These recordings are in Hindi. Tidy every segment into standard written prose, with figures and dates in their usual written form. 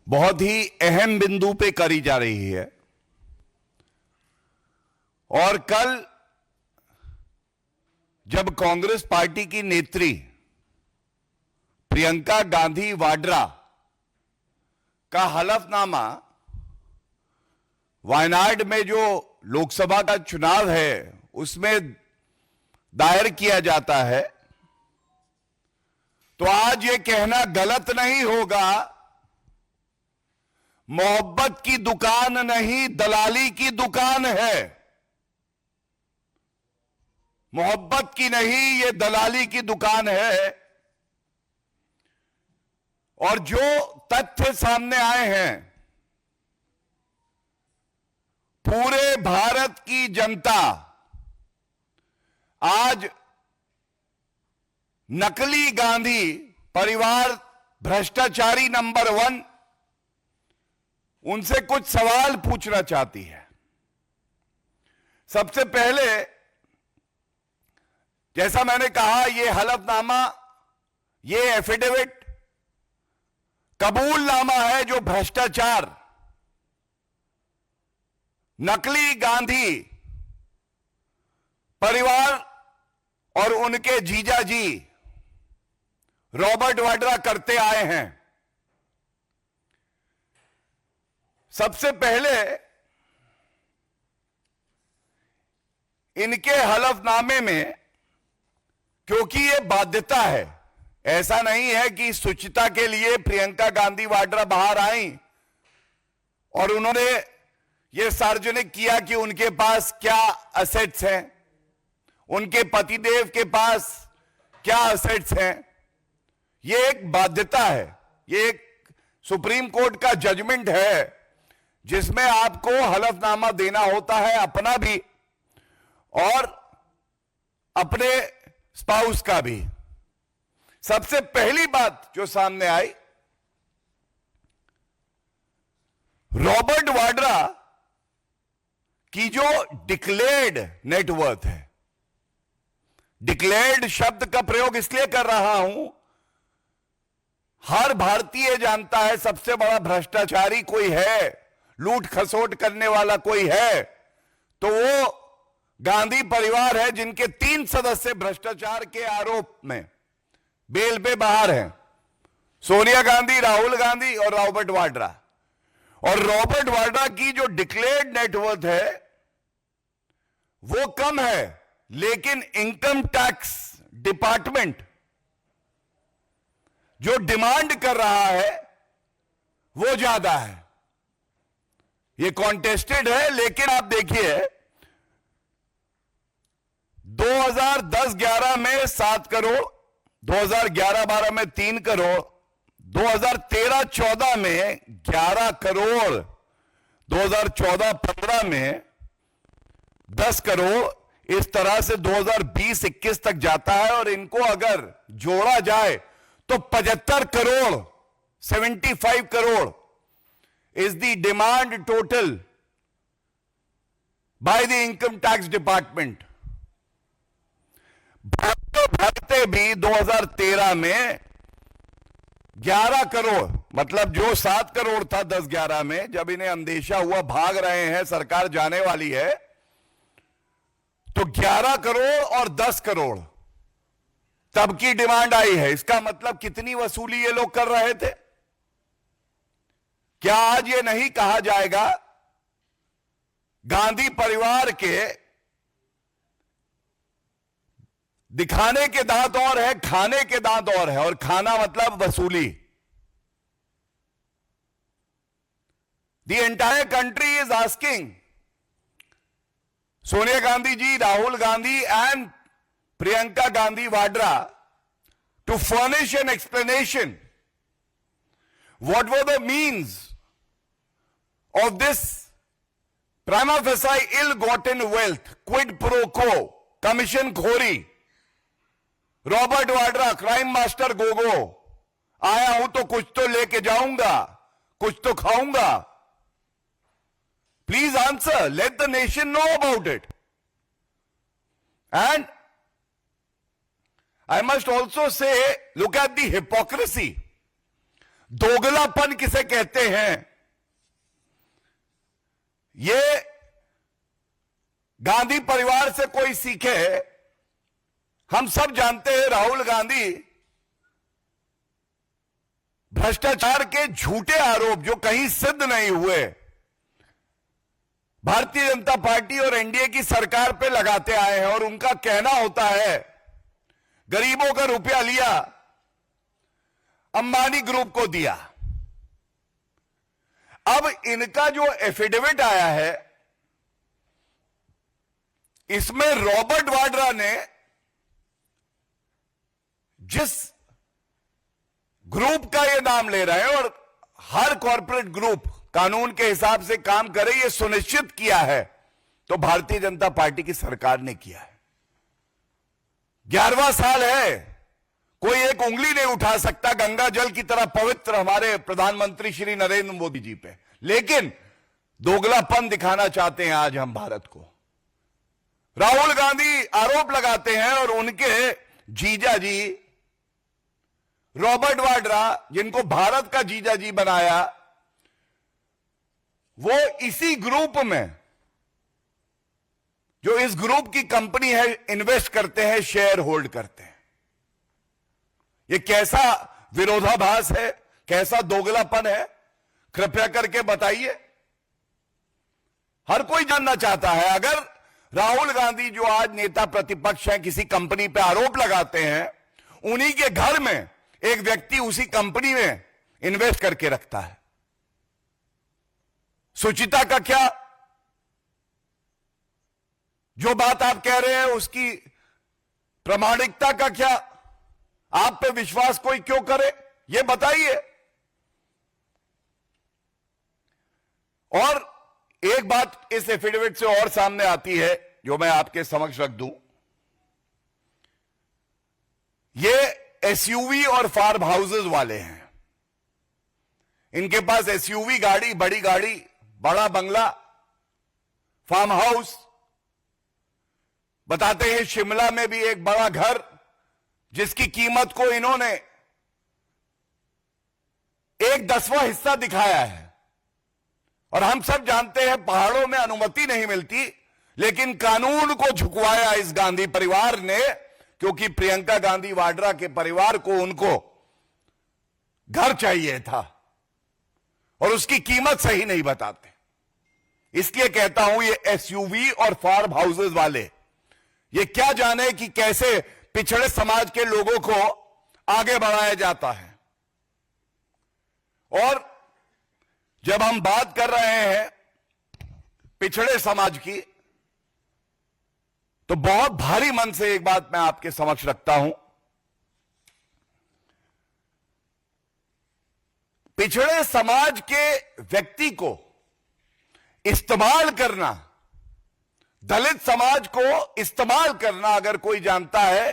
बहुत ही अहम बिंदु पे करी जा रही है। और कल जब कांग्रेस पार्टी की नेत्री प्रियंका गांधी वाड्रा का हलफनामा वायनाड में जो लोकसभा का चुनाव है उसमें दायर किया जाता है, तो आज ये कहना गलत नहीं होगा, मोहब्बत की दुकान नहीं दलाली की दुकान है। मोहब्बत की नहीं, ये दलाली की दुकान है। और जो तथ्य सामने आए हैं, पूरे भारत की जनता आज नकली गांधी परिवार भ्रष्टाचारी नंबर 1 उनसे कुछ सवाल पूछना चाहती है। सबसे पहले, जैसा मैंने कहा, यह हलफनामा, यह एफिडेविट कबूलनामा है जो भ्रष्टाचार, नकली गांधी परिवार और उनके जीजाजी रॉबर्ट वाड्रा करते आए हैं। सबसे पहले इनके हलफनामे में, क्योंकि यह बाध्यता है, ऐसा नहीं है कि शुचिता के लिए प्रियंका गांधी वाड्रा बाहर आई और उन्होंने यह सार्वजनिक किया कि उनके पास क्या असेट्स हैं, उनके पतिदेव के पास क्या असेट्स हैं। यह एक बाध्यता है, यह एक सुप्रीम कोर्ट का जजमेंट है जिसमें आपको हलफनामा देना होता है, अपना भी और अपने स्पाउस का भी। सबसे पहली बात जो सामने आई, रॉबर्ट वाड्रा की जो डिक्लेयर्ड नेटवर्थ है, डिक्लेयर्ड शब्द का प्रयोग इसलिए कर रहा हूं, हर भारतीय जानता है सबसे बड़ा भ्रष्टाचारी कोई है, लूट खसोट करने वाला कोई है, तो वो गांधी परिवार है, जिनके 3 सदस्य भ्रष्टाचार के आरोप में बेल पे बाहर हैं, सोनिया गांधी, राहुल गांधी और रॉबर्ट वाड्रा। और रॉबर्ट वाड्रा की जो डिक्लेयर्ड नेटवर्थ है वो कम है, लेकिन इनकम टैक्स डिपार्टमेंट जो डिमांड कर रहा है वो ज्यादा है। ये कॉन्टेस्टेड है, लेकिन आप देखिए 2010-11 में 7 करोड़, 2011-12 में 3 करोड़, 2013-14 में 11 करोड़, 2014-15 में 10 करोड़, इस तरह से 2020-21 तक जाता है। और इनको अगर जोड़ा जाए तो 75 crore, 75 crore is the demand total by the income tax department। भरते भी 2013 में 11 करोड़, मतलब जो 7 करोड़ था 10-11 में, जब इन्हें अंदेशा हुआ भाग रहे हैं, सरकार जाने वाली है, तो 11 करोड़ और 10 करोड़ तब की डिमांड आई है। इसका मतलब कितनी वसूली ये लोग कर रहे थे? क्या आज ये नहीं कहा जाएगा गांधी परिवार के दिखाने के दांत और है, खाने के दांत और है, और खाना मतलब वसूली। The entire country is asking Sonia Gandhi ji, Rahul Gandhi and Priyanka Gandhi Vadra to furnish an explanation what were the means of this prima facie ill-gotten wealth, quid pro quo, commission खोरी। Robert Vadra, crime master Gogo, आया हूं तो कुछ तो लेके जाऊंगा, कुछ तो खाऊंगा। Please answer, let the nation know about it. And I must also say, look at the hypocrisy. दोगलापन किसे कहते हैं, ये गांधी परिवार से कोई सीखे। हम सब जानते हैं राहुल गांधी भ्रष्टाचार के झूठे आरोप जो कहीं सिद्ध नहीं हुए भारतीय जनता पार्टी और एनडीए की सरकार पे लगाते आए हैं, और उनका कहना होता है गरीबों का रुपया लिया, अंबानी ग्रुप को दिया। अब इनका जो एफिडेविट आया है, इसमें रॉबर्ट वाड्रा ने जिस ग्रुप का ये नाम ले रहे हैं, और हर कॉरपोरेट ग्रुप कानून के हिसाब से काम करे, ये सुनिश्चित किया है तो भारतीय जनता पार्टी की सरकार ने किया है। 11वां साल है, कोई एक उंगली नहीं उठा सकता गंगा जल की तरह पवित्र हमारे प्रधानमंत्री श्री नरेंद्र मोदी जी पे, लेकिन दोगलापन दिखाना चाहते हैं आज हम भारत को। राहुल गांधी आरोप लगाते हैं और उनके जीजा जी रॉबर्ट वाड्रा, जिनको भारत का जीजा जी बनाया, वो इसी ग्रुप में, जो इस ग्रुप की कंपनी है, इन्वेस्ट करते हैं, शेयर होल्ड करते हैं। ये कैसा विरोधाभास है, कैसा दोगलापन है, कृपया करके बताइए। हर कोई जानना चाहता है। अगर राहुल गांधी जो आज नेता प्रतिपक्ष हैं, किसी कंपनी पे आरोप लगाते हैं, उन्हीं के घर में एक व्यक्ति उसी कंपनी में इन्वेस्ट करके रखता है, सुचिता का क्या? जो बात आप कह रहे हैं उसकी प्रामाणिकता का क्या? आप पे विश्वास कोई क्यों करे, ये बताइए। और एक बात इस एफिडेविट से और सामने आती है जो मैं आपके समक्ष रख दूं। ये एसयूवी और फार्म हाउसेज वाले हैं। इनके पास एसयूवी गाड़ी, बड़ी गाड़ी, बड़ा बंगला, फार्म हाउस। बताते हैं शिमला में भी एक बड़ा घर जिसकी कीमत को इन्होंने 1/10वां हिस्सा दिखाया है। और हम सब जानते हैं पहाड़ों में अनुमति नहीं मिलती, लेकिन कानून को झुकवाया इस गांधी परिवार ने, क्योंकि प्रियंका गांधी वाड्रा के परिवार को उनको घर चाहिए था और उसकी कीमत सही नहीं बताते। इसलिए कहता हूं ये एसयूवी और फार्म हाउसेज वाले ये क्या जाने कि कैसे पिछड़े समाज के लोगों को आगे बढ़ाया जाता है। और जब हम बात कर रहे हैं पिछड़े समाज की, तो बहुत भारी मन से एक बात मैं आपके समक्ष रखता हूं। पिछड़े समाज के व्यक्ति को इस्तेमाल करना, दलित समाज को इस्तेमाल करना अगर कोई जानता है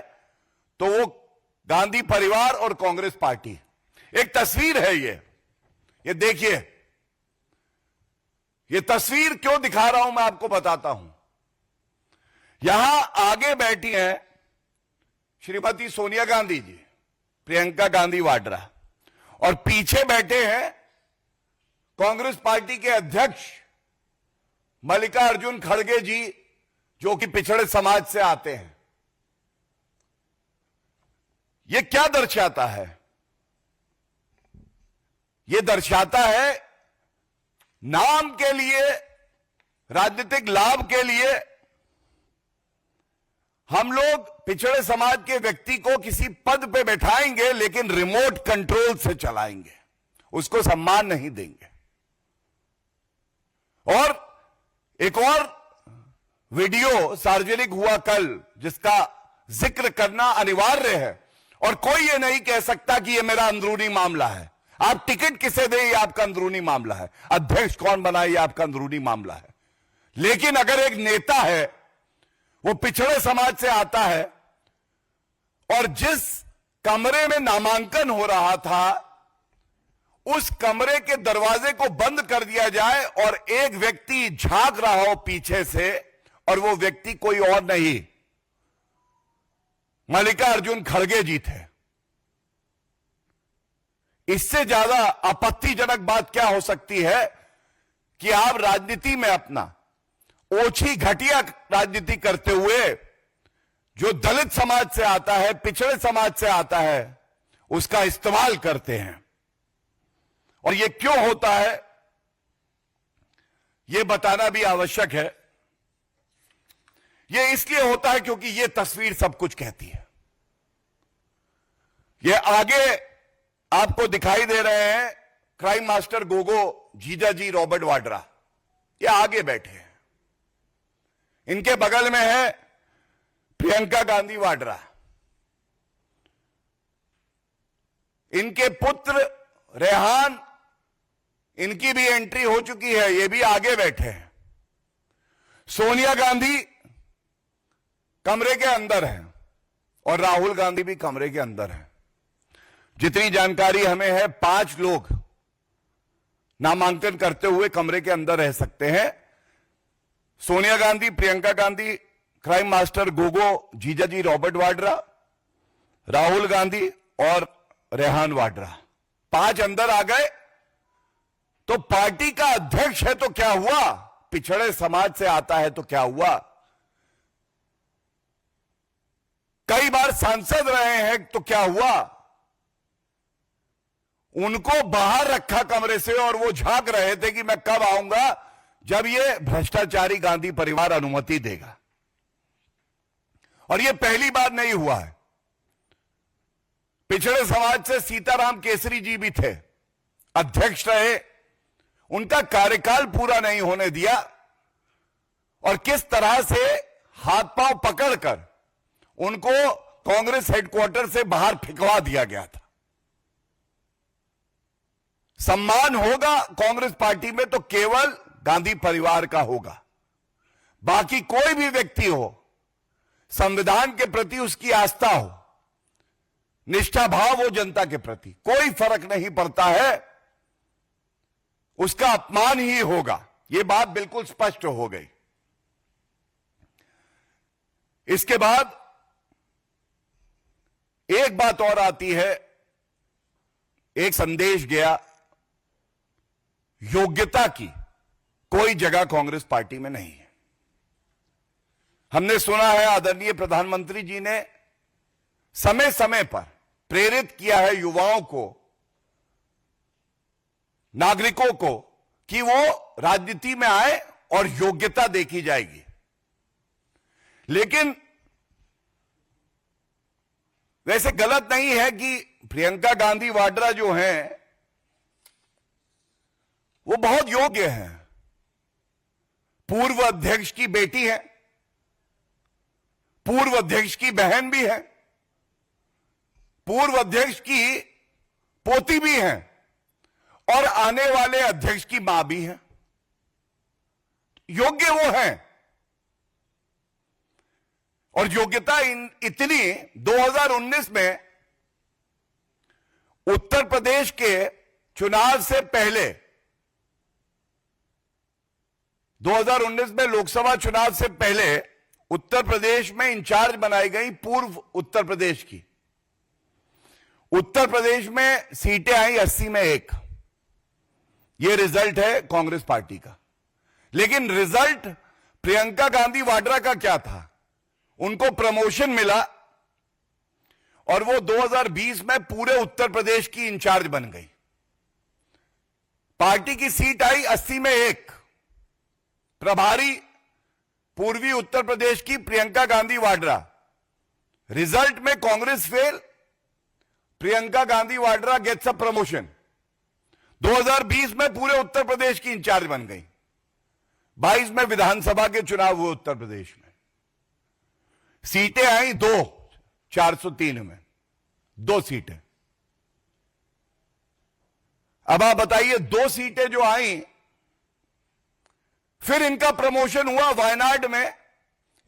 तो वो गांधी परिवार और कांग्रेस पार्टी। एक तस्वीर है ये देखिए। ये तस्वीर क्यों दिखा रहा हूं मैं आपको बताता हूं। यहां आगे बैठी हैं श्रीमती सोनिया गांधी जी, प्रियंका गांधी वाड्रा, और पीछे बैठे हैं कांग्रेस पार्टी के अध्यक्ष मल्लिकार्जुन खड़गे जी, जो कि पिछड़े समाज से आते हैं। यह क्या दर्शाता है? यह दर्शाता है नाम के लिए, राजनीतिक लाभ के लिए हम लोग पिछड़े समाज के व्यक्ति को किसी पद पे बैठाएंगे, लेकिन रिमोट कंट्रोल से चलाएंगे, उसको सम्मान नहीं देंगे। और एक और वीडियो सार्वजनिक हुआ कल, जिसका जिक्र करना अनिवार्य है, और कोई ये नहीं कह सकता कि ये मेरा अंदरूनी मामला है। आप टिकट किसे दें ये आपका अंदरूनी मामला है, अध्यक्ष कौन बनाए ये आपका अंदरूनी मामला है। लेकिन अगर एक नेता है, वो पिछड़े समाज से आता है, और जिस कमरे में नामांकन हो रहा था उस कमरे के दरवाजे को बंद कर दिया जाए और एक व्यक्ति झांक रहा हो पीछे से, और वो व्यक्ति कोई और नहीं मल्लिकार्जुन खड़गे जी थे। इससे ज्यादा आपत्तिजनक बात क्या हो सकती है कि आप राजनीति में अपना ओछी घटिया राजनीति करते हुए जो दलित समाज से आता है, पिछड़े समाज से आता है, उसका इस्तेमाल करते हैं। और यह क्यों होता है, यह बताना भी आवश्यक है। यह इसलिए होता है क्योंकि यह तस्वीर सब कुछ कहती है। यह आगे आपको दिखाई दे रहे हैं क्राइम मास्टर गोगो जीजाजी रॉबर्ट वाड्रा, ये आगे बैठे हैं। इनके बगल में है प्रियंका गांधी वाड्रा। इनके पुत्र रेहान, इनकी भी एंट्री हो चुकी है, ये भी आगे बैठे हैं। सोनिया गांधी कमरे के अंदर है और राहुल गांधी भी कमरे के अंदर है। जितनी जानकारी हमें है, 5 लोग नामांकन करते हुए कमरे के अंदर रह सकते हैं। सोनिया गांधी, प्रियंका गांधी, क्राइम मास्टर गोगो जीजाजी रॉबर्ट वाड्रा, राहुल गांधी और रेहान वाड्रा, 5 अंदर आ गए। तो पार्टी का अध्यक्ष है तो क्या हुआ, पिछड़े समाज से आता है तो क्या हुआ, कई बार सांसद रहे हैं तो क्या हुआ, उनको बाहर रखा कमरे से और वो झांक रहे थे कि मैं कब आऊंगा जब ये भ्रष्टाचारी गांधी परिवार अनुमति देगा। और ये पहली बार नहीं हुआ है। पिछड़े समाज से सीताराम केसरी जी भी थे, अध्यक्ष रहे, उनका कार्यकाल पूरा नहीं होने दिया और किस तरह से हाथ पांव पकड़कर उनको कांग्रेस हेडक्वार्टर से बाहर फेंकवा दिया गया था। सम्मान होगा कांग्रेस पार्टी में तो केवल गांधी परिवार का होगा। बाकी कोई भी व्यक्ति हो, संविधान के प्रति उसकी आस्था हो, निष्ठा भाव हो जनता के प्रति, कोई फर्क नहीं पड़ता है, उसका अपमान ही होगा। यह बात बिल्कुल स्पष्ट हो गई। इसके बाद एक बात और आती है, एक संदेश गया, योग्यता की कोई जगह कांग्रेस पार्टी में नहीं है। हमने सुना है आदरणीय प्रधानमंत्री जी ने समय समय पर प्रेरित किया है युवाओं को, नागरिकों को, कि वो राजनीति में आए और योग्यता देखी जाएगी। लेकिन वैसे गलत नहीं है कि प्रियंका गांधी वाड्रा जो हैं वो बहुत योग्य हैं। पूर्व अध्यक्ष की बेटी है, पूर्व अध्यक्ष की बहन भी है, पूर्व अध्यक्ष की पोती भी है और आने वाले अध्यक्ष की मां भी है। योग्य वो हैं। और योग्यता इतनी, 2019 में उत्तर प्रदेश के चुनाव से पहले, 2019 में लोकसभा चुनाव से पहले उत्तर प्रदेश में इंचार्ज बनाई गई पूर्व उत्तर प्रदेश की। उत्तर प्रदेश में सीटें आई 80 में 1। यह रिजल्ट है कांग्रेस पार्टी का। लेकिन रिजल्ट प्रियंका गांधी वाड्रा का क्या था? उनको प्रमोशन मिला और वो 2020 में पूरे उत्तर प्रदेश की इंचार्ज बन गई। पार्टी की सीट आई 80 में 1। प्रभारी पूर्वी उत्तर प्रदेश की प्रियंका गांधी वाड्रा। रिजल्ट में Congress fail, Priyanka Gandhi Vadra gets a promotion. 2020 में पूरे उत्तर प्रदेश की इंचार्ज बन गई। 22 में विधानसभा के चुनाव हुए उत्तर प्रदेश में। सीटें आई 2, 403 में 2 सीटें। अब आप बताइए, 2 सीटें जो आई, फिर इनका प्रमोशन हुआ वायनाड में,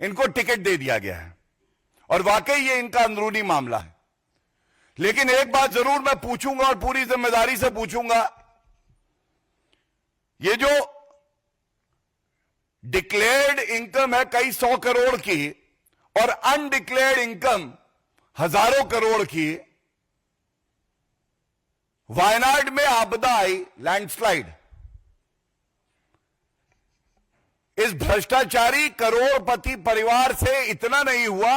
इनको टिकट दे दिया गया है और वाकई ये इनका अंदरूनी मामला है। लेकिन एक बात जरूर मैं पूछूंगा और पूरी जिम्मेदारी से पूछूंगा, ये जो डिक्लेयर्ड इनकम है कई 100 करोड़ की और अनडिक्लेयर्ड इनकम हजारों करोड़ की, वायनाड में आपदा आई, लैंडस्लाइड, इस भ्रष्टाचारी करोड़पति परिवार से इतना नहीं हुआ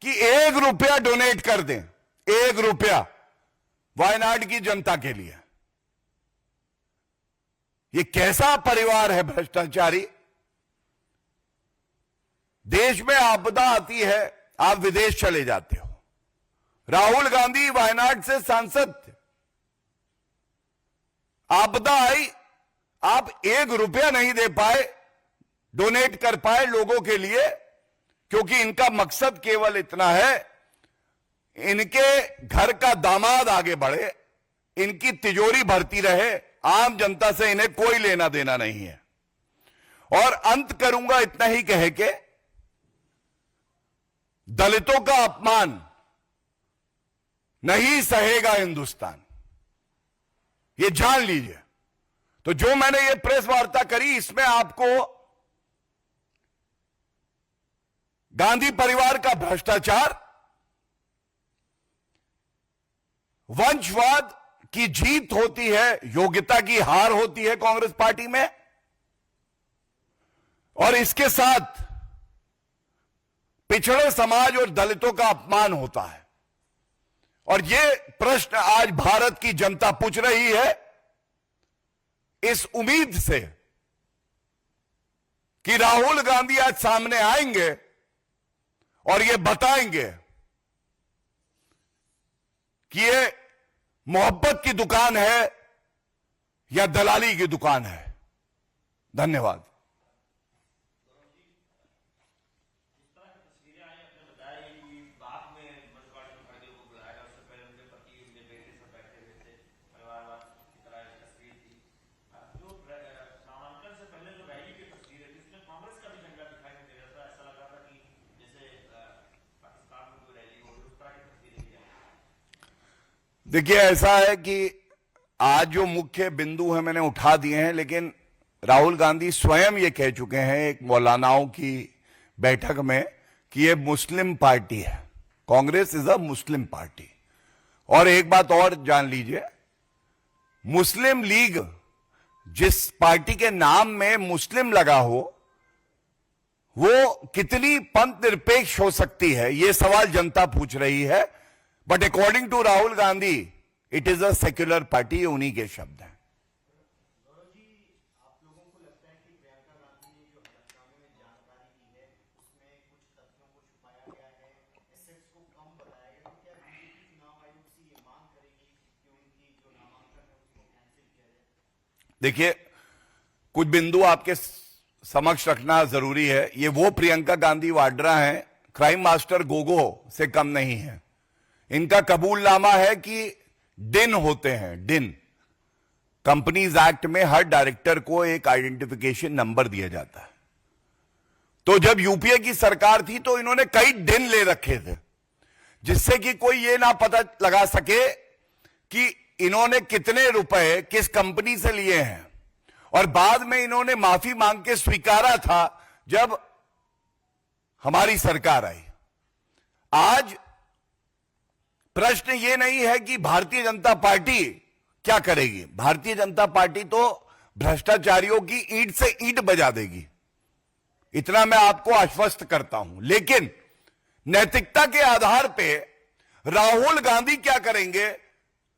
कि 1 रुपया डोनेट कर दें, 1 रुपया वायनाड की जनता के लिए। ये कैसा परिवार है भ्रष्टाचारी? देश में आपदा आती है, आप विदेश चले जाते हो। राहुल गांधी वायनाड से सांसद थे, आपदा आई, आप 1 रुपया नहीं दे पाए, डोनेट कर पाए लोगों के लिए, क्योंकि इनका मकसद केवल इतना है, इनके घर का दामाद आगे बढ़े, इनकी तिजोरी भरती रहे, आम जनता से इन्हें कोई लेना देना नहीं है। और अंत करूंगा इतना ही कह के, दलितों का अपमान नहीं सहेगा हिंदुस्तान, ये जान लीजिए। तो जो मैंने ये प्रेस वार्ता करी, इसमें आपको गांधी परिवार का भ्रष्टाचार, वंशवाद की जीत होती है, योग्यता की हार होती है कांग्रेस पार्टी में, और इसके साथ पिछड़े समाज और दलितों का अपमान होता है। और यह प्रश्न आज भारत की जनता पूछ रही है, इस उम्मीद से कि राहुल गांधी आज सामने आएंगे और ये बताएंगे कि ये मोहब्बत की दुकान है या दलाली की दुकान है। धन्यवाद। देखिए, ऐसा है कि आज जो मुख्य बिंदु है मैंने उठा दिए हैं, लेकिन राहुल गांधी स्वयं ये कह चुके हैं एक मौलानाओं की बैठक में कि ये मुस्लिम पार्टी है, Congress is a Muslim party. और एक बात और जान लीजिए, मुस्लिम लीग, जिस पार्टी के नाम में मुस्लिम लगा हो, वो कितनी पंथ निरपेक्ष हो सकती है, ये सवाल जनता पूछ रही है। But according to Rahul Gandhi it is a secular party, उन्हीं के शब्द हैं। आप लोगों को लगता है कि प्रियंका गांधी ने जो हलफनामे में जानकारी दी है उसमें कुछ तथ्यों को छुपाया गया है, एसेट्स को कम बताया गया, तो क्या बीजेपी चुनाव आयोग से ये मांग करेगी कि उनकी जो नामांकन है उसको कैंसिल किया जाए? देखिए, कुछ बिंदु आपके समक्ष रखना जरूरी है। ये वो प्रियंका गांधी वाड्रा हैं, क्राइम मास्टर गोगो से कम नहीं है। इनका कबूलनामा है कि डिन होते हैं, डिन। कंपनीज एक्ट में हर डायरेक्टर को एक आइडेंटिफिकेशन नंबर दिया जाता है। तो जब यूपीए की सरकार थी तो इन्होंने कई डिन ले रखे थे, जिससे कि कोई ये ना पता लगा सके कि इन्होंने कितने रुपए किस कंपनी से लिए हैं। और बाद में इन्होंने माफी मांग के स्वीकारा था जब हमारी सरकार आई। आज प्रश्न ये नहीं है कि भारतीय जनता पार्टी क्या करेगी। भारतीय जनता पार्टी तो भ्रष्टाचारियों की ईंट से ईंट बजा देगी, इतना मैं आपको आश्वस्त करता हूं। लेकिन नैतिकता के आधार पे राहुल गांधी क्या करेंगे,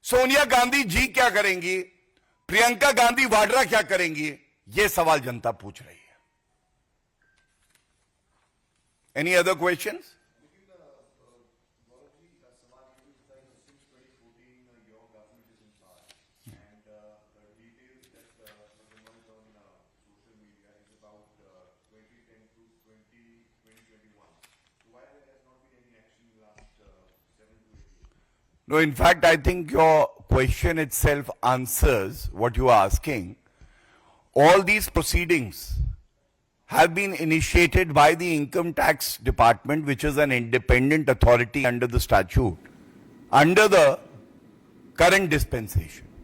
सोनिया गांधी जी क्या करेंगी, प्रियंका गांधी वाड्रा क्या करेंगी, यह सवाल जनता पूछ रही है। Any other questions? No, in fact, I think your question itself answers what you are asking. All these proceedings have been initiated by the Income Tax Department, which is an independent authority under the statute, under the current dispensation.